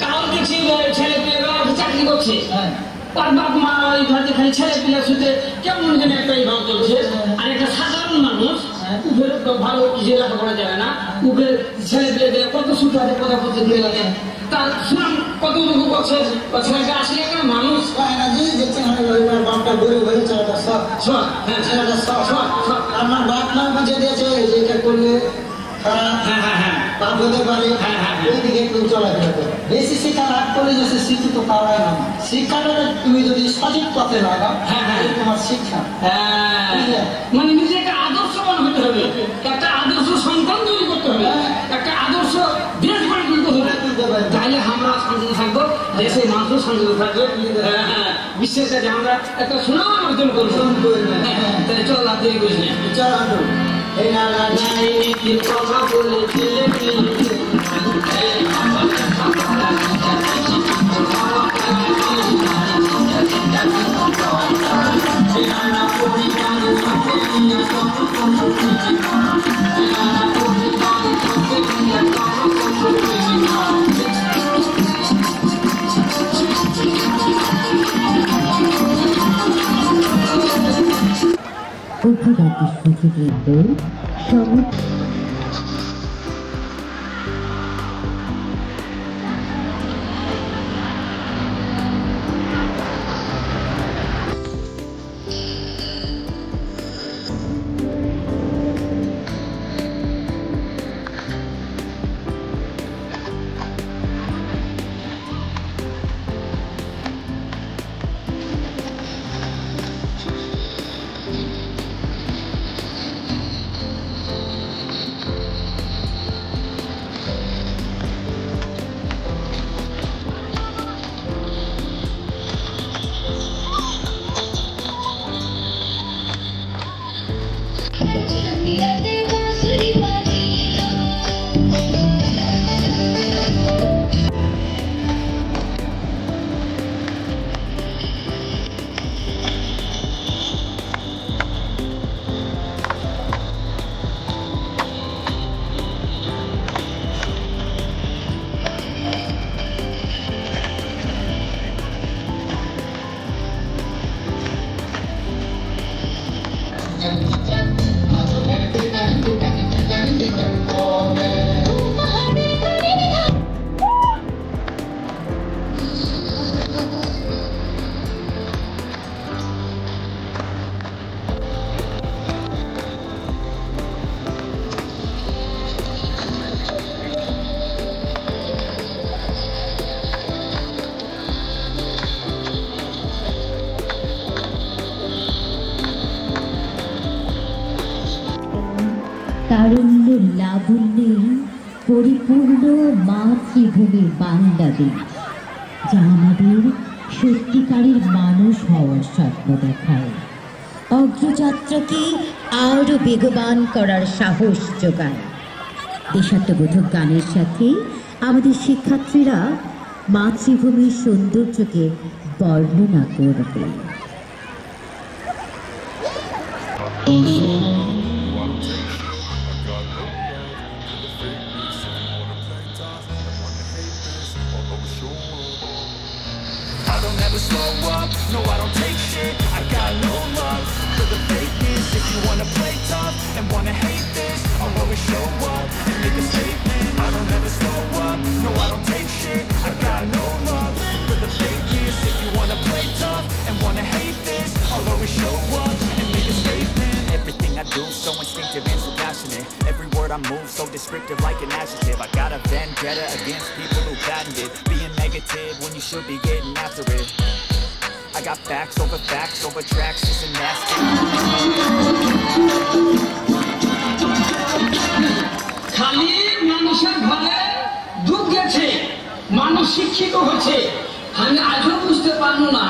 কারণ দেখছি ছেলে পেলেরা চাকরি করছে, তার বাপ মা ওই ঘরে খালি ছেলে পেলে শুধু কেমন যেন একটা এইভাবে চলছে। আর একটা সাধারণ মানুষ উভের ভালো কিছু লেখাপড়া যাবে না, উভের ছেলে পেলে কত সুখ আছে, কথা বলতে দিয়ে লাগে, তার সুনাম কতটুকু করছে, ছেলেটা আসলে একটা মানুষ বাপটা গরিব হয়ে ছেলেটা আমার বাপ মা বুঝে দিয়েছে যে এটা করলে পাপ হতে পারে, ওই দিকে একটু চলাফেরা করো। বেশি শিক্ষা লাভ করলে যে শিক্ষিত তো পাওয়াই না, শিক্ষাটা তুমি যদি সঠিক পথে লাগাও তোমার শিক্ষা। মানে নিজেকে আদর্শবান হতে হবে, একটা আদর্শ সন্তান তৈরি করতে হবে, একটা আদর্শ দেশ গড়ে তুলতে হবে, তাহলে আমরা শান্তিতে থাকবো, দেশের মানুষ শান্তিতে থাকবে, বিশ্বের কাছে আমরা একটা সুনাম অর্জন করবো। তাহলে চল আর দেরি করিস না, চল এই না কথা বলে তারুণ্য লাবণ্যে পরিপূর্ণ মাতৃভূমির বাংলাদেশ, যা আমাদের সত্যিকারের মানুষ হওয়ার স্বপ্ন দেখায়, অগ্রযাত্রাকে আরও বেগবান করার সাহস যোগায়। দেশাত্মবোধক গানের সাথে আমাদের শিক্ষার্থীরা মাতৃভূমির সৌন্দর্যকে বর্ণনা করবে। I don't ever slow up, no I don't take shit. I got no love for the fakeness. If you wanna play tough and wanna hate this, I'll always show up and make a statement. I don't ever slow up, no I don't take shit. I got no love for the fakeness. If you wanna play tough and wanna hate this, I'll always show up and make a statement. Everything I do so instinctive and so passionate. Every word I move so descriptive like an adjective. I got a vendetta against people who patented being negative when you should be getting after it. I got facts over tracks, it's a nasty. খালি মানুষের ঘরে ঢুক গেছে, মানুষ শিক্ষিত হচ্ছে। আমি আজও বুঝতে পারবো না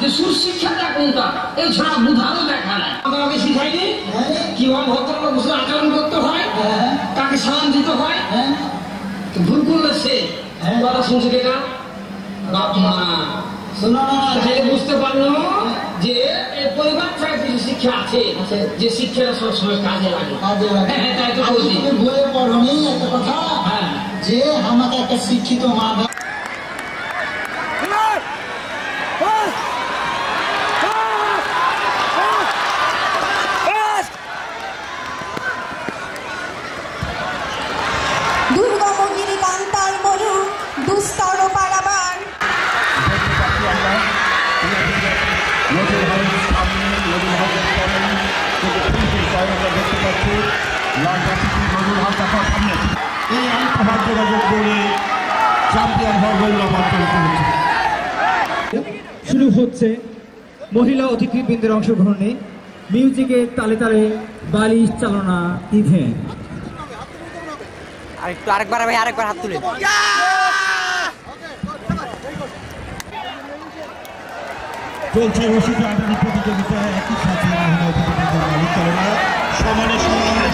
যে সুশিক্ষাটা কোনটা, এছাড়া বুধারও দেখা নাই। আমাকে শিখাইনি কিভাবে ভদ্রলোক বসে আচরণ করতে হয়, তাকে সালাম দিতে হয়। ভুল করলে সে কথা শুনছে কেটা বাপ মা বুঝতে পারলো যে পরিবার থেকে কিছু শিক্ষা আছে, যে শিক্ষাটা সবসময় কাজে লাগে। তাই তো বলছি, বইয়ে পড়নি একটা কথা, যে আমাকে একটা শিক্ষিত মা দুর্গমগিরি কান্তার মরু দুস্তর পারাবার শুরু হচ্ছে মহিলা অতিথিবৃন্দের অংশগ্রহণে মিউজিকের তালে তালে বালিশ চালনা ইভেন্ট। আরেকবার ভাই, আরেকবার হাত তুলে। চলছে রশিদ আটানি প্রতিযোগিতা, একই সাথে মহিলা অতিথিবৃন্দের বালিশ চালনা সমানে সমানে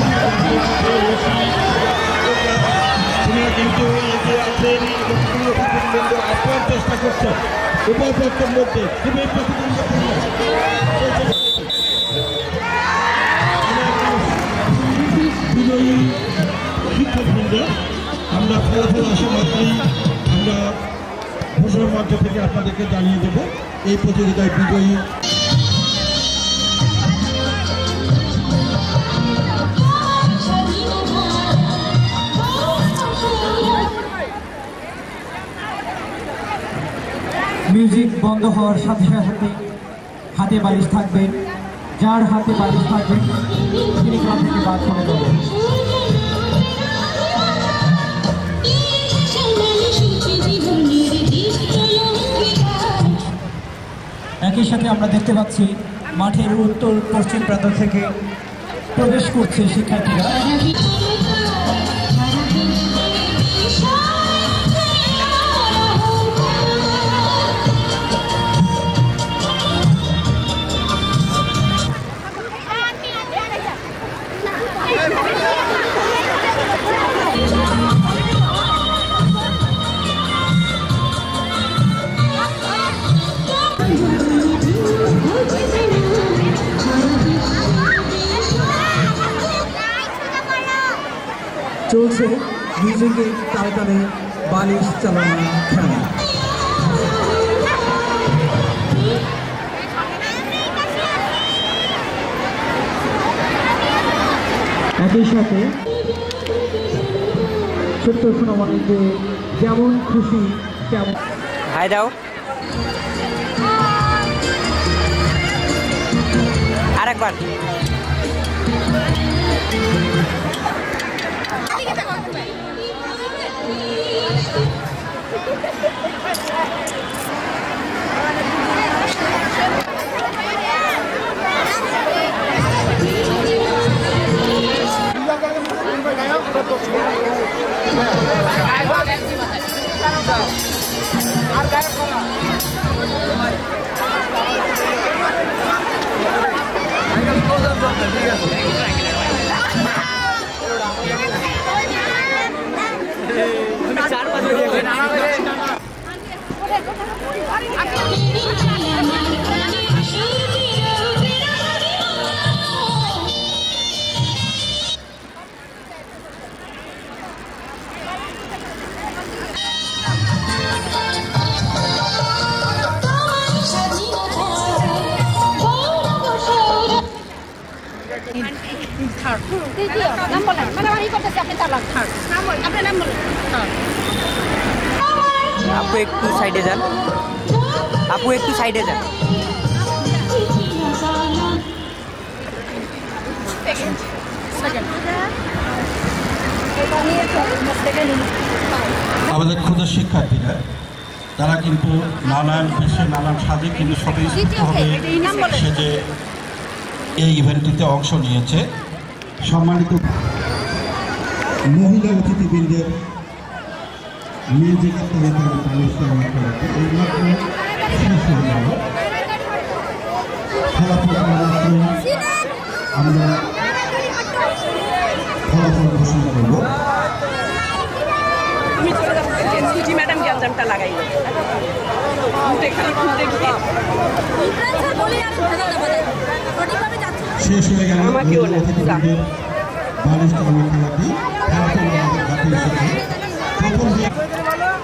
কিন্তু এগিয়ে আছেন আপনার চেষ্টা করছে উভয় পক্ষের মধ্যে খুবই বিজয়ী শিক্ষকবৃন্দ, আমরা ফলাফল আসা মাত্রই আমরা ঘোষণা মঞ্চ থেকে আপনাদেরকে জানিয়ে দেব এই প্রতিযোগিতায় বিজয়ী। মিউজিক বন্ধ হওয়ার সাথে সাথে হাতে বালিশ থাকবে, যার হাতে বালিশ থাকবে তিনি ক্লাব থেকে বাদ চলে যাবেন। একই সাথে আমরা দেখতে পাচ্ছি মাঠের উত্তর পশ্চিম প্রান্ত থেকে প্রবেশ করছে শিক্ষার্থীরা। চলছে মিউজিকের তালে তালে বালিশ চালানো খেলা। একই সাথে ছোট্ট সোনামণিকে যেমন খুশি তেমন হাই দাও, আরেকবার। আপু একটু সাইডে যান, আপু একটু সাইডে যান। আমাদের ক্ষুদ্র শিক্ষার্থীরা তারা কিন্তু নানান দেশে নানান সাজে কিন্তু স্বতঃস্ফূর্তভাবে সেজে এই ইভেন্টটিতে অংশ নিয়েছে। সম্মানিত মহিলা অতিথিবৃন্দের মিউজিক আমরা ফলাফল ঘোষণা করব। ম্যাডাম গ্যাঞ্জামটা লাগাই শেষ হয়ে গেল অতিথিবৃন্দের বালিশ চালানো খেলাটি। ফলাফল আমাদের হাতে এসেছে।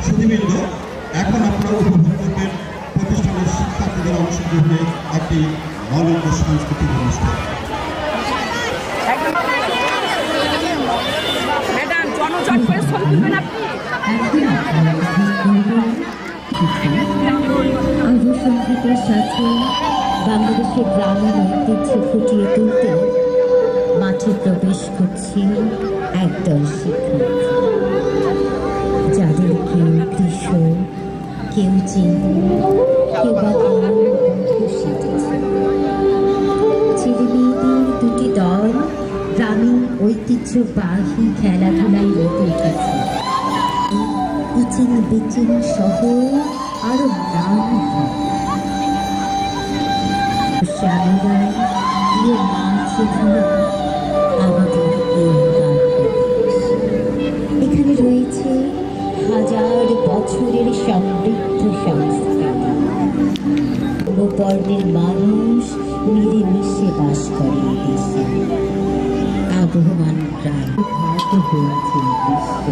সুধীবৃন্দ, এখন আপনারা উপভোগ করবেন প্রতিষ্ঠানের শিক্ষার্থীদের অংশগ্রহণে একটি মৌলিক সাংস্কৃতিক অনুষ্ঠান। ম্যাডাম জনজট করে ছবি তুলবেন আপনি। আবহাওয়ার সাথে বাংলাদেশের গ্রামীণ ঐতিহ্য ফুটিয়ে তুলতে মাঠে প্রবেশ করছে একদল শিক্ষার্থী, যাদের কেউ কিশোর, কেউ চিহ্ন, কেউ বা সেজেছে। ছেলে মেয়েদের দুটি দল গ্রামীণ ঐতিহ্যবাহী খেলাধুলায় মেতে উঠেছে। ইচিং বিচিং সহ আরো নাম শ্যামলায় আমাদের এখানে রয়েছে হাজার বছরের সমৃদ্ধ সংস্কৃতি। বর্ণের মানুষ মিলেমিশে বাস করে দেশে। আবহমান প্রায় ঘাত হয়েছে বিশ্ব।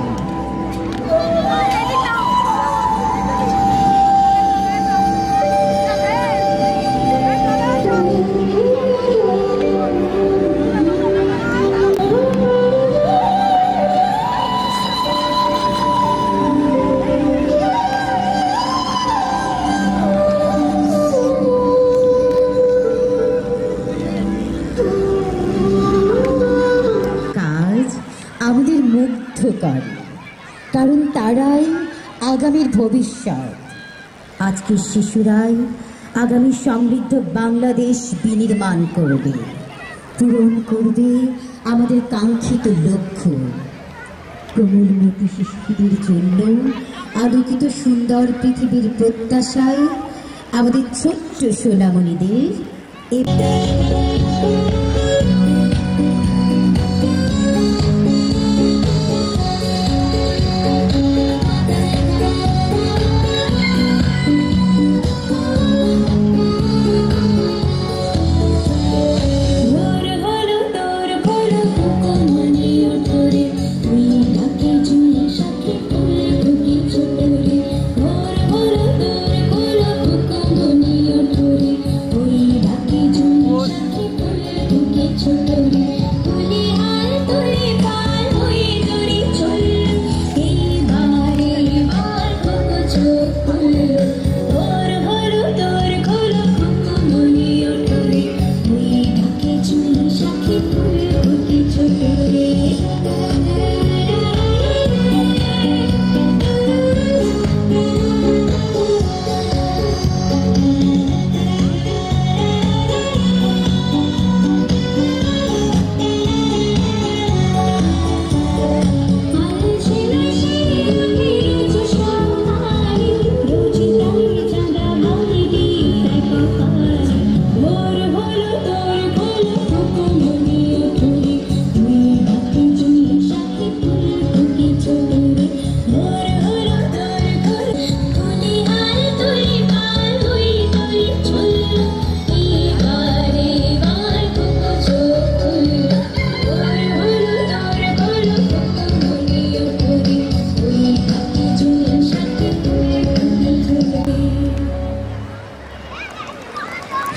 আমাদের মুগ্ধ করে, কারণ তারাই আগামীর ভবিষ্যৎ। আজকের শিশুরাই আগামী সমৃদ্ধ বাংলাদেশ বিনির্মাণ করবে, পূরণ করবে আমাদের কাঙ্ক্ষিত লক্ষ্য। কোমলমতি শিশুদের জন্য আলোকিত সুন্দর পৃথিবীর প্রত্যাশায় আমাদের ছোট্ট সোনামণিদের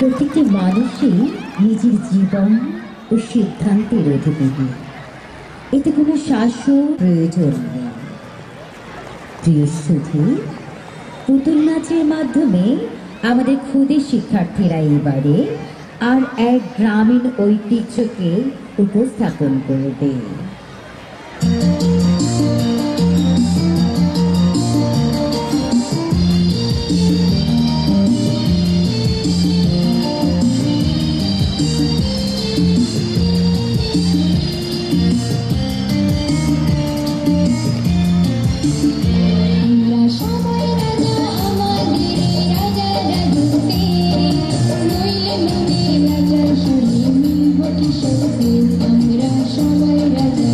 প্রতিটি মানুষই নিজের জীবন ও সিদ্ধান্তের অধিপতি। এতে কোনো শাসন প্রয়োজন নেই। প্রিয় শুধু পুতুল নাচের মাধ্যমে আমাদের ক্ষুদে শিক্ষার্থীরা এবারে আর এক গ্রামীণ ঐতিহ্যকে উপস্থাপন করবে। আমরা সবাই রাজা।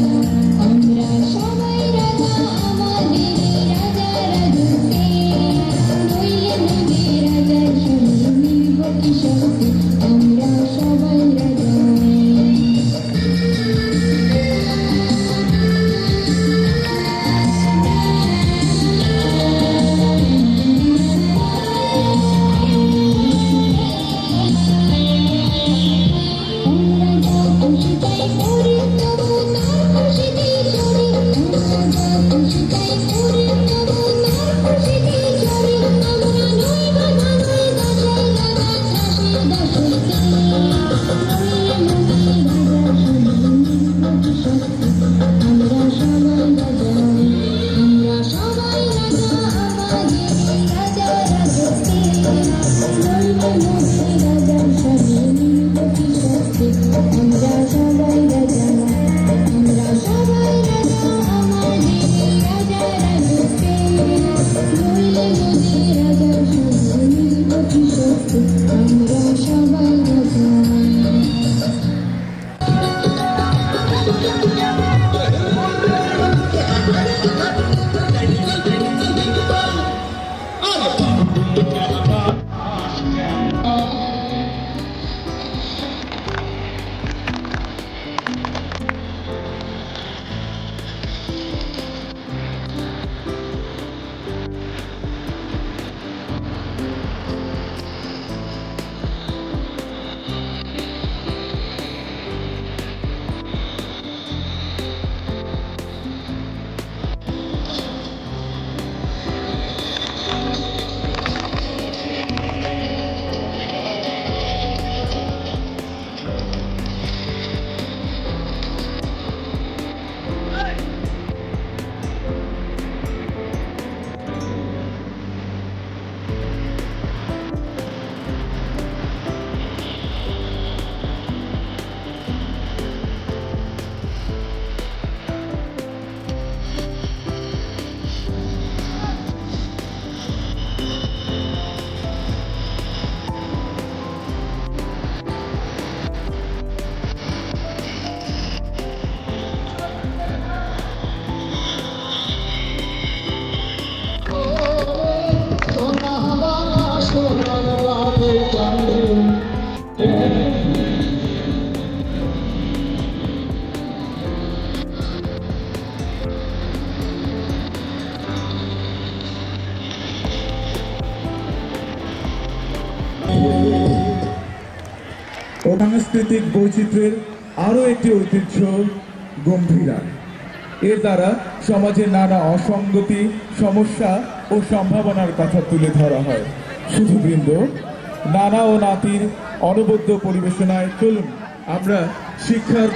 সাংস্কৃতিক বৈচিত্র্যের আরও একটি ঐতিহ্য গম্ভীরা। এর দ্বারা সমাজের নানা অসঙ্গতি, সমস্যা ও সম্ভাবনার কথা তুলে ধরা হয়। সুধীবৃন্দ, নানা ও নাতির অনবদ্য পরিবেশনায় চলুন আমরা শিক্ষার